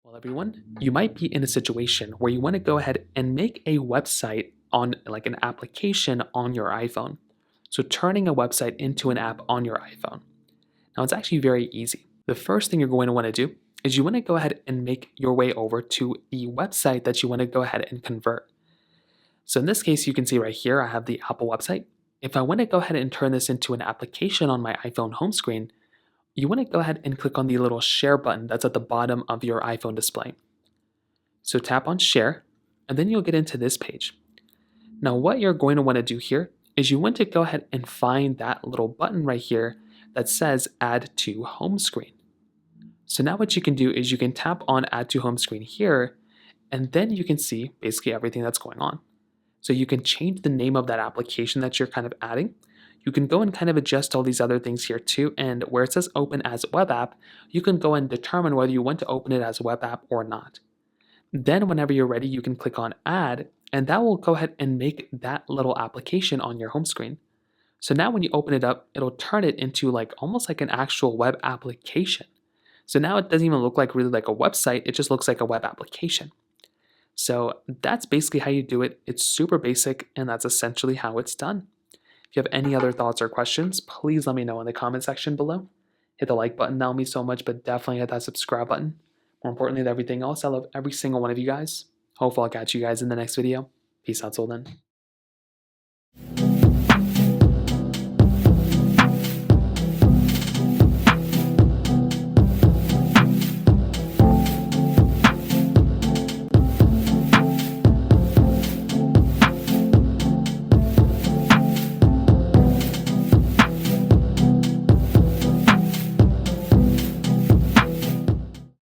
Well, everyone, you might be in a situation where you want to go ahead and make a website on like an application on your iPhone. So turning a website into an app on your iPhone. Now it's actually very easy. The first thing you're going to want to do is you want to go ahead and make your way over to the website that you want to go ahead and convert. So in this case, you can see right here, I have the Apple website. If I want to go ahead and turn this into an application on my iPhone home screen, you want to go ahead and click on the little share button that's at the bottom of your iPhone display. So tap on share, and then you'll get into this page. Now what you're going to want to do here is you want to go ahead and find that little button right here that says add to home screen. So now what you can do is you can tap on add to home screen here, and then you can see basically everything that's going on. So you can change the name of that application that you're kind of adding. You can go and kind of adjust all these other things here too, and where it says open as web app, you can go and determine whether you want to open it as web app or not. Then whenever you're ready, you can click on add, and that will go ahead and make that little application on your home screen. So now when you open it up, it'll turn it into like almost like an actual web application. So now it doesn't even look like really like a website, it just looks like a web application. So that's basically how you do it. It's super basic, and that's essentially how it's done. If you have any other thoughts or questions, please let me know in the comment section below. Hit the like button, that'll mean so much, but definitely hit that subscribe button. More importantly than everything else, I love every single one of you guys. Hopefully I'll catch you guys in the next video. Peace out till then.